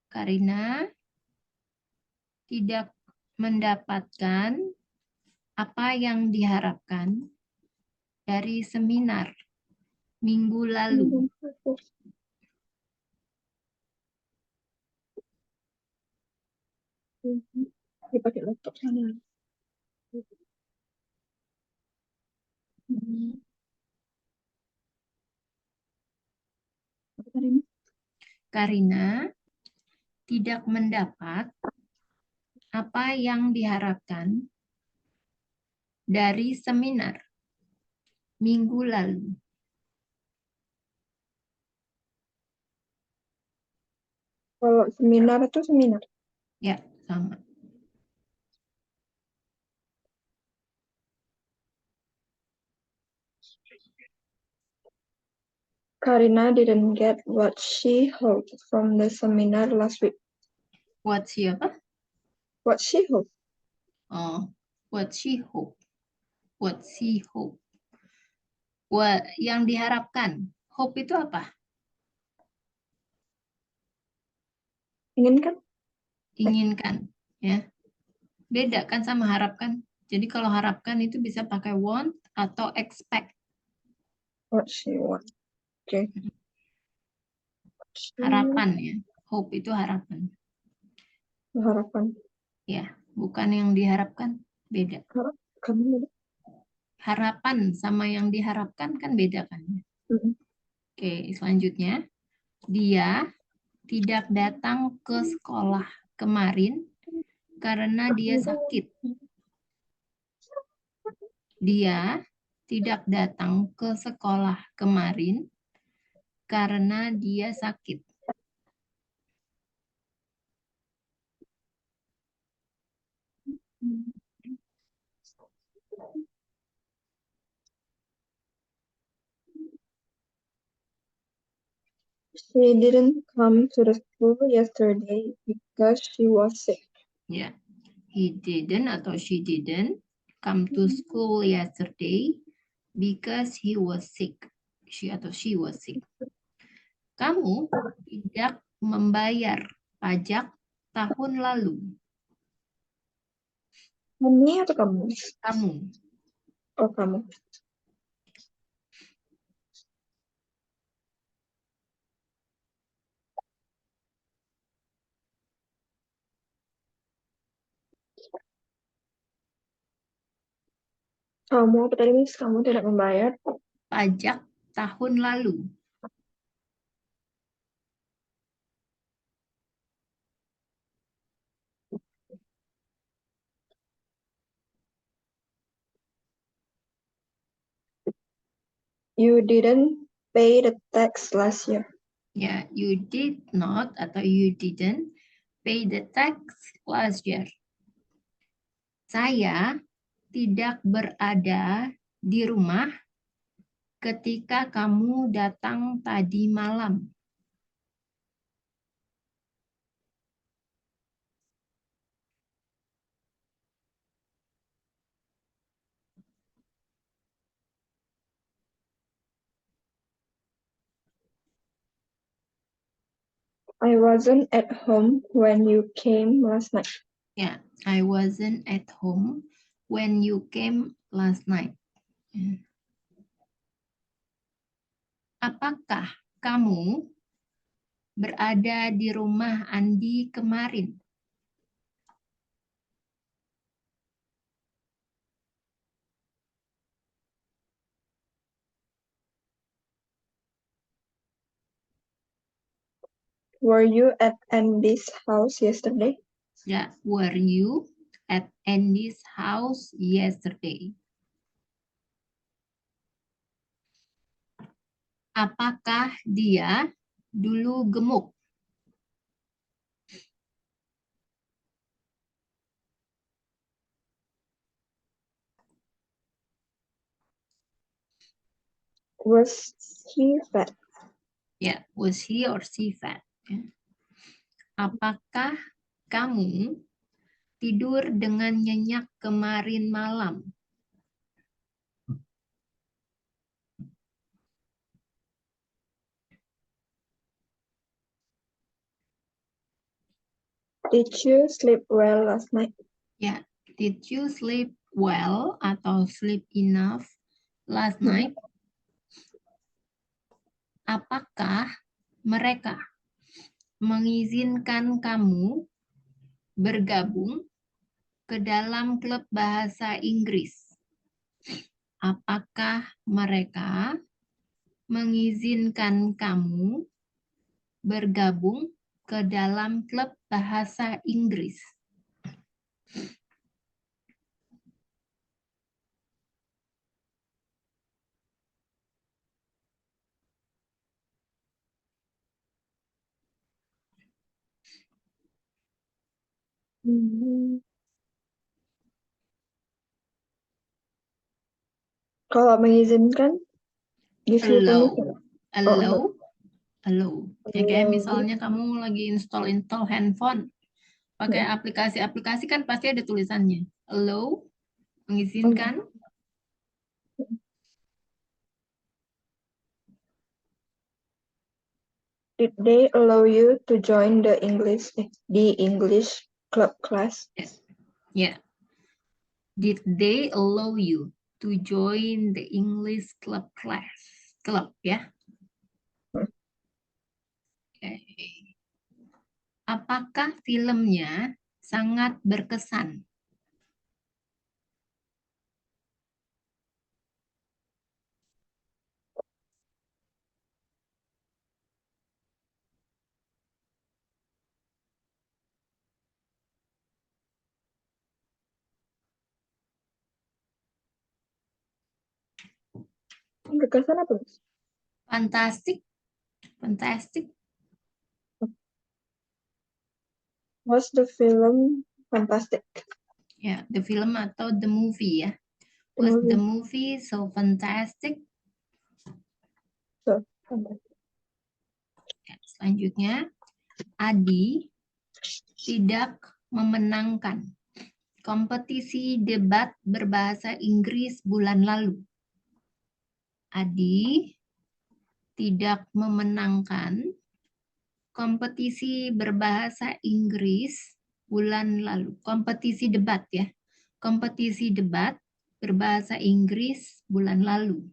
Karina tidak mendapatkan apa yang diharapkan dari seminar minggu lalu. Dipakai laptop sana. Apa tadi? Karina tidak mendapat apa yang diharapkan dari seminar minggu lalu. Kalau seminar itu seminar. Ya, sama. Karina didn't get what she hoped from the seminar last week. What siapa? What she hoped? Oh, what she hope. What she hope. Yang diharapkan. Hope itu apa? Inginkan? Inginkan, ya. Beda kan sama harapkan. Jadi kalau harapkan itu bisa pakai want atau expect. What she want. Oke. Harapan ya. Hope itu harapan. Harapan. Ya, bukan yang diharapkan. Beda. Harapan. Harapan sama yang diharapkan kan beda kan. Oke, selanjutnya. Dia tidak datang ke sekolah kemarin karena dia sakit. Dia tidak datang ke sekolah kemarin karena dia sakit. She didn't come to the school yesterday because she was sick. Ya, he didn't atau she didn't come to school yesterday because he was sick. She atau she was sick. Kamu tidak membayar pajak tahun lalu. Kami atau kamu? Kamu. Oh, kamu. Kamu apa tadi, Miss? Kamu tidak membayar Pajak tahun lalu. You didn't pay the tax last year. Ya, you did not atau you didn't pay the tax last year. Saya tidak berada di rumah ketika kamu datang tadi malam. I wasn't at home when you came last night. Ya, I wasn't at home when you came last night. Ya. Apakah kamu berada di rumah Andi kemarin? Were you at Andy's house yesterday? Ya, were you at Andy's house yesterday? Apakah dia dulu gemuk? Was he fat? Ya, was he or she fat? Ya. Apakah kamu tidur dengan nyenyak kemarin malam? Did you sleep well last night? Ya, did you sleep well atau sleep enough last night? Apakah mereka mengizinkan kamu bergabung ke dalam klub bahasa Inggris? Apakah mereka mengizinkan kamu bergabung ke dalam klub bahasa Inggris? Kalau mengizinkan, give you permission. Oh, no. Allow. Ya, kayak misalnya kamu lagi install handphone, pakai aplikasi-aplikasi kan pasti ada tulisannya. Allow, mengizinkan. Did they allow you to join the English club class? Ya. Did they allow you to join the English club class? Club, ya. Oke. Apakah filmnya sangat berkesan? Berkesan apa? Fantastic. Fantastic. Was the film fantastic? Ya, the film atau the movie ya. Was the movie so fantastic? So, fantastic. Ya, selanjutnya, Adi tidak memenangkan kompetisi debat berbahasa Inggris bulan lalu. Adi tidak memenangkan kompetisi berbahasa Inggris bulan lalu. Kompetisi debat ya. Kompetisi debat berbahasa Inggris bulan lalu.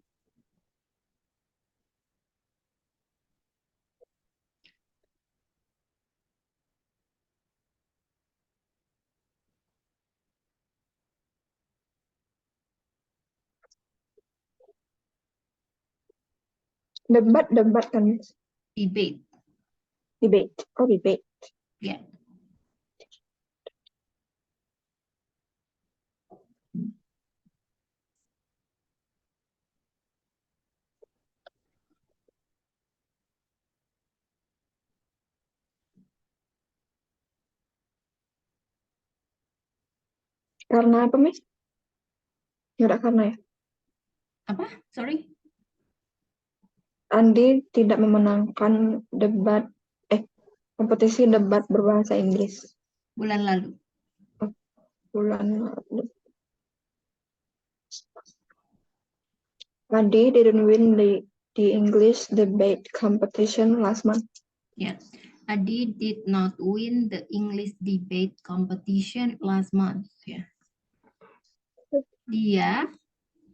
Debat kan? Debate. Debate. Oh, debate. Ya. Karena apa, Miss? Nggak ada karena ya? Apa? Sorry. Andi tidak memenangkan kompetisi debat berbahasa Inggris Bulan lalu. bulan lalu. Andi didn't win the English debate competition last month. Ya. Adi did not win the English debate competition last month. Ya. Dia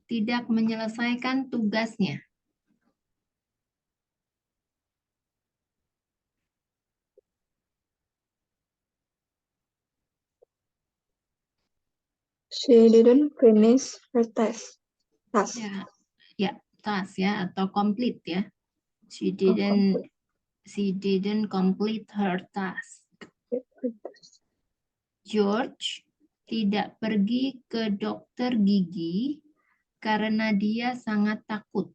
tidak menyelesaikan tugasnya. She didn't finish her task. Ya, task ya atau complete ya. She Oh, didn't complete her task. George tidak pergi ke dokter gigi karena dia sangat takut.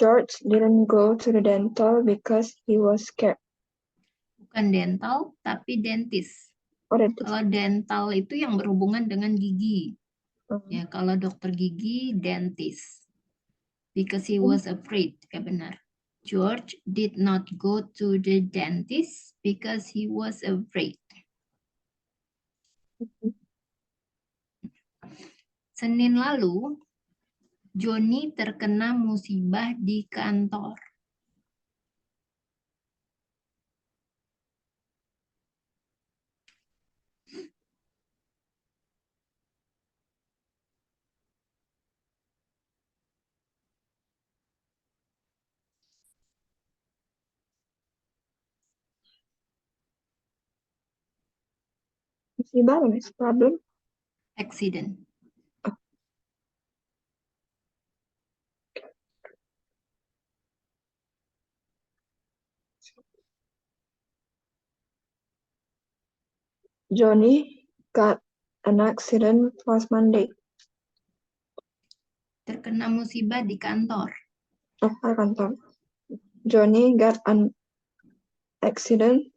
George didn't go to the dental because he was scared. Bukan dental, tapi dentist. Oh, dentist. Kalau dental itu yang berhubungan dengan gigi. Ya, kalau dokter gigi, dentist. Because he was afraid. Ya benar. George did not go to the dentist because he was afraid. Senin lalu, Johnny terkena musibah di kantor. Musibah, problem. Accident. Johnny got an accident last Monday. Terkena musibah di kantor. Oh, kantor. Johnny got an accident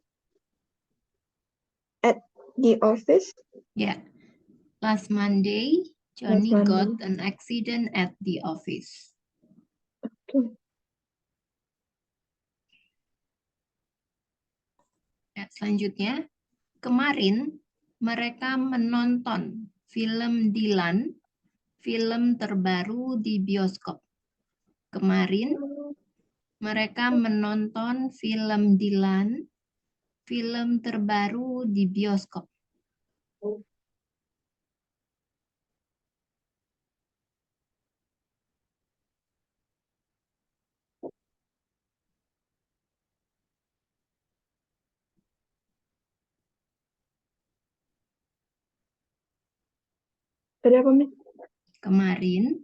at the office. Ya, last Monday, Johnny got an accident at the office. Ya, selanjutnya, kemarin mereka menonton film Dylan, film terbaru di bioskop. Kemarin mereka menonton film Dylan, film terbaru di bioskop. Tadi apa, Mi? Kemarin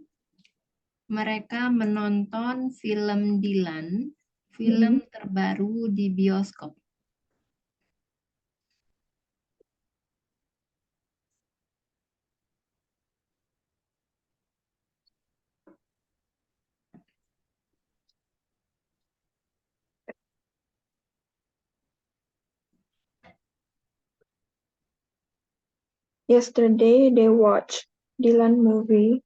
mereka menonton film Dylan, film terbaru di bioskop. Yesterday they watched Dylan movie,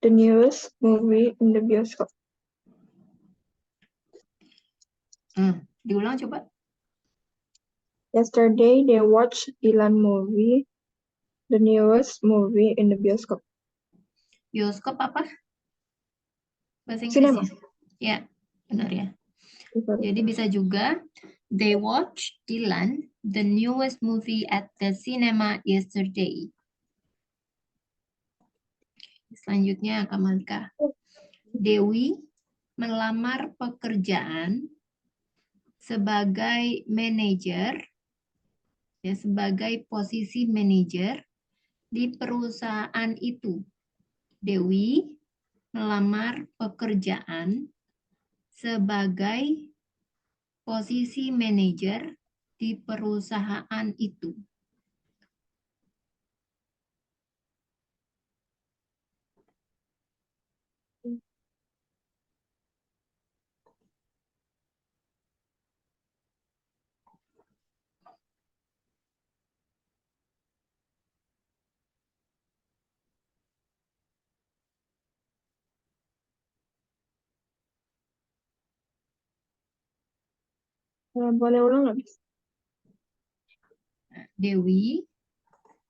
the newest movie in the bioskop. Diulang coba. Yesterday they watched Dylan movie, the newest movie in the bioskop. Bioskop apa? Bahasa Cinema. Inggrisnya? Ya, benar ya. Jadi bisa juga, they watched Dylan, the newest movie at the cinema yesterday. Selanjutnya, Kamalika. Dewi melamar pekerjaan sebagai manajer, ya, sebagai posisi manajer di perusahaan itu. Dewi melamar pekerjaan sebagai posisi manajer di perusahaan itu. Boleh ulang nggak, Bis? Dewi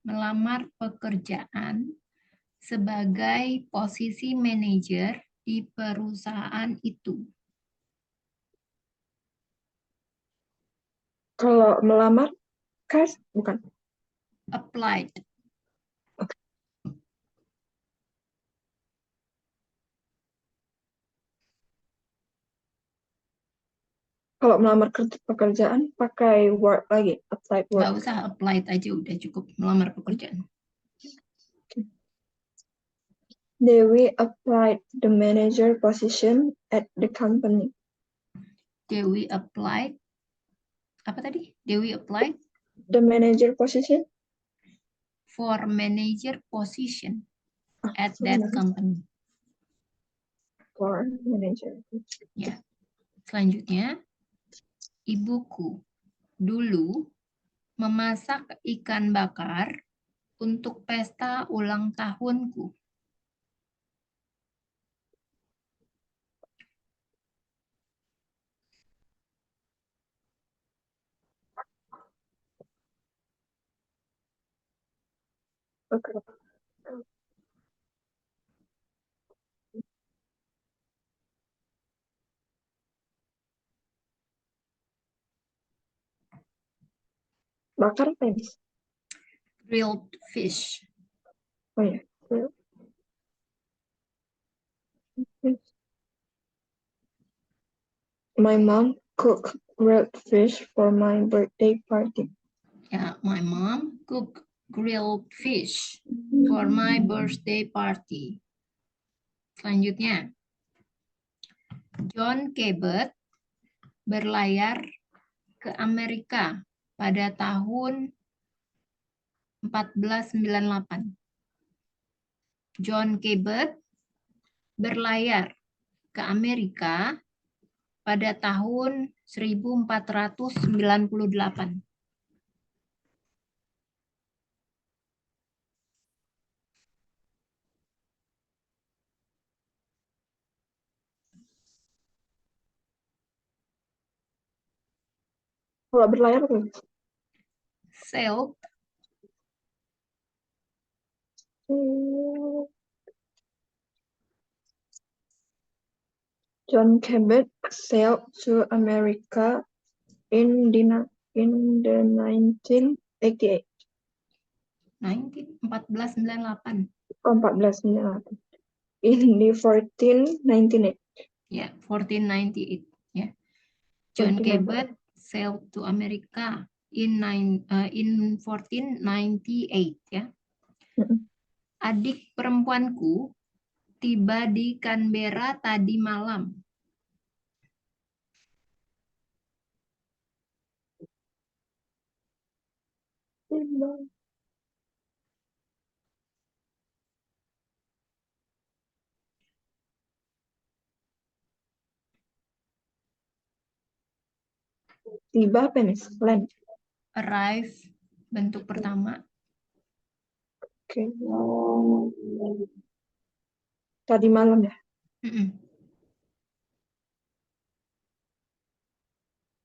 melamar pekerjaan sebagai posisi manajer di perusahaan itu. Kalau melamar, cast bukan. Applied. Kalau melamar pekerjaan pakai work lagi, applied Nggak work. usah applied aja, udah cukup melamar pekerjaan. Dewi applied the manager position at the company. Dewi applied. Apa tadi? Dewi applied The manager position for manager position at for that manager. company. For manager. Ya. Selanjutnya, ibuku dulu memasak ikan bakar untuk pesta ulang tahunku. Okay. Bakar apa ini? Grilled fish. Oh ya. My mom cooked grilled fish for my birthday party. Ya, my mom cooked grilled fish for my birthday party. Selanjutnya, John Cabot berlayar ke Amerika pada tahun 1498. John Cabot berlayar ke Amerika pada tahun 1498. Kalau berlayar apa? Sailed. John Cabot sailed to America in the 1988. 1498. Oh, 1498. In the 1498. Ya, 1498. Ya. John 1498. Cabot sailed to America in 1498 ya. Adik perempuanku tiba di Canberra tadi malam. Tiba apa nih? Land. Arrive bentuk pertama. Oke. Tadi malam ya.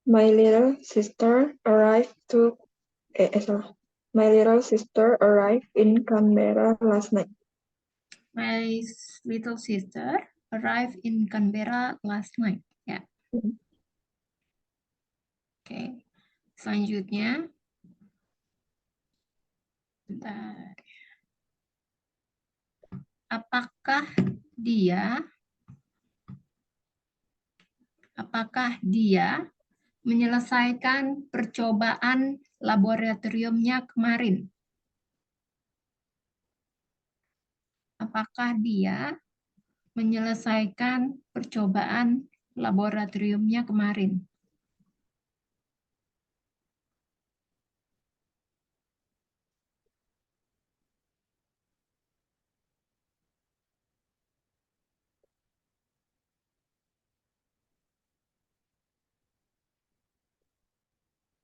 My little sister arrived to salah. My little sister arrived in Canberra last night. My little sister arrived in Canberra last night. Ya. Oke. Selanjutnya, bentar. Apakah dia menyelesaikan percobaan laboratoriumnya kemarin? Apakah dia menyelesaikan percobaan laboratoriumnya kemarin?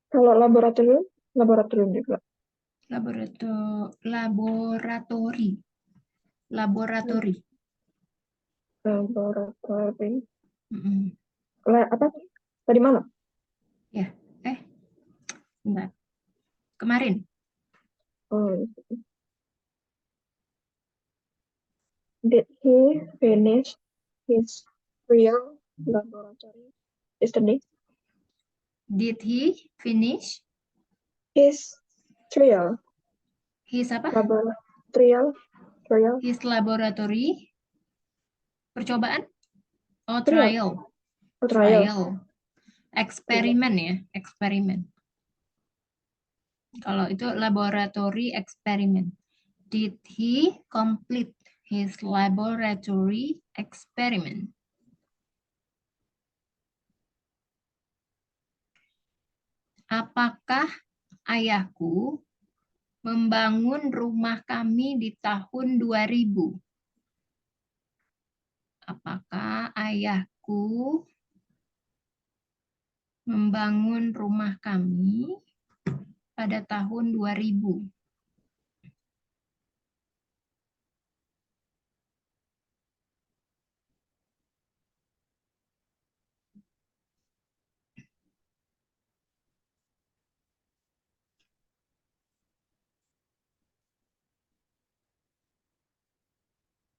Kalau laboratorium juga. Laboratori. Laboratorium. Mm-mm. Apa? Tadi malam? Ya, bentar. Kemarin. Oh. Did he finish his real laboratory yesterday? Did he finish his trial? his apa? Trial. His laboratory percobaan? Oh, Trial. trial. Trial. Trial. Eksperimen ya, eksperimen. Kalau itu laboratory eksperimen. Did he complete his laboratory experiment? Apakah ayahku membangun rumah kami di tahun 2000? Apakah ayahku membangun rumah kami pada tahun 2000?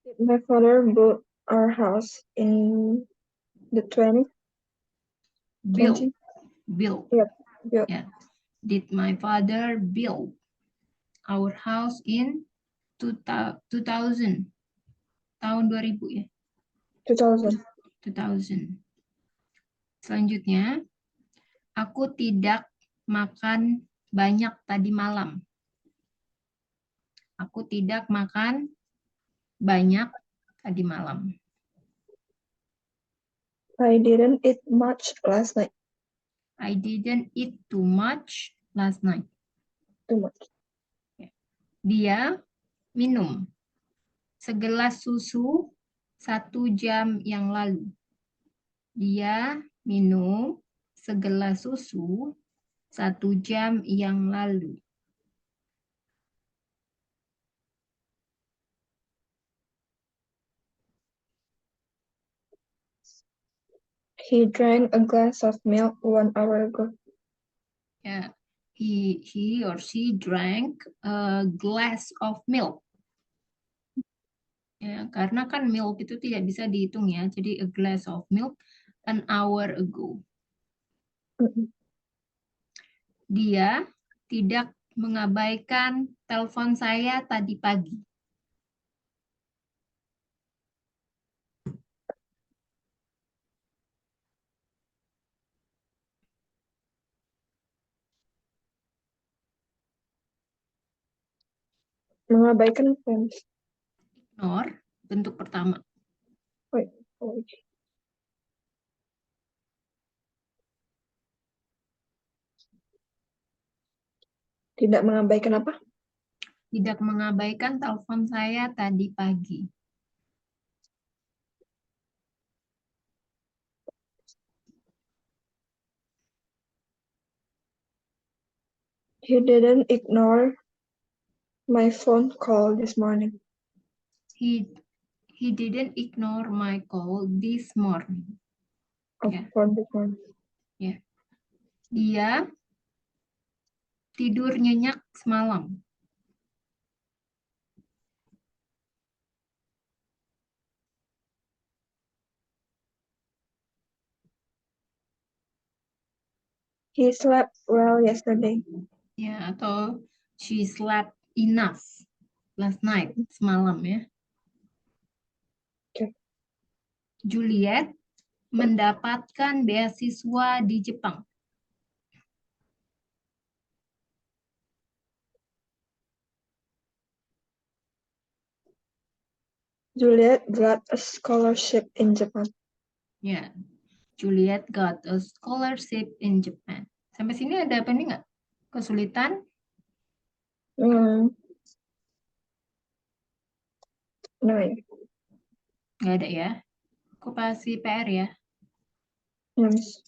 Did my father build our house in the 20? Build. Build. Yep. Build. Yeah. Did my father build our house in 2000? Tahun 2000 ya. 2000. 2000. Selanjutnya, aku tidak makan banyak tadi malam. Aku tidak makan banyak tadi malam. I didn't eat much last night. I didn't eat too much last night. Too much. Dia minum segelas susu 1 jam yang lalu. Dia minum segelas susu 1 jam yang lalu. He drank a glass of milk 1 hour ago. Ya, he or she drank a glass of milk. Ya, karena kan milk itu tidak bisa dihitung ya. Jadi a glass of milk an hour ago. Dia tidak mengabaikan telepon saya tadi pagi. Mengabaikan friends. Ignore, bentuk pertama. Wait. Tidak mengabaikan apa? Tidak mengabaikan telepon saya tadi pagi. He didn't ignore my phone call this morning. He didn't ignore my call this morning. Phone this morning. Ya. Dia tidur nyenyak semalam. He slept well yesterday. Ya, atau she slept enough last night, semalam ya. Okay. Juliet mendapatkan beasiswa di Jepang. Juliet got a scholarship in Japan. Ya, Juliet got a scholarship in Japan. Sampai sini ada apa nih nggak? Kesulitan? No, ya. Nggak ada ya. Aku kasih PR ya. Yes.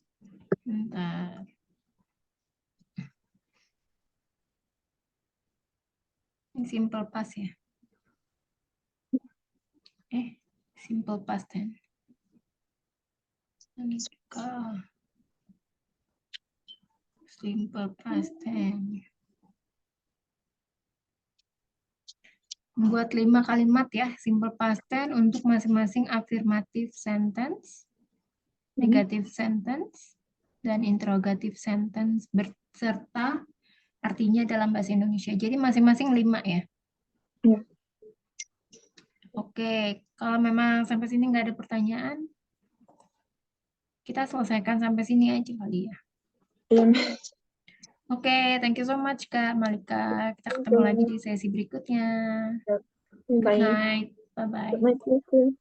Bentar. Ini simple past ya. Simple past tense. Simple past tense. Membuat 5 kalimat ya, simple past tense untuk masing-masing affirmative sentence, negative sentence, dan interrogative sentence berserta artinya dalam bahasa Indonesia. Jadi masing-masing 5 ya. Iya. Oke, kalau memang sampai sini nggak ada pertanyaan, kita selesaikan sampai sini aja kali ya. Iya. Oke, thank you so much Kak Malika. Kita Thank ketemu lagi you. di sesi berikutnya. Ya. Good Bye. night. Bye-bye. Good night, you too.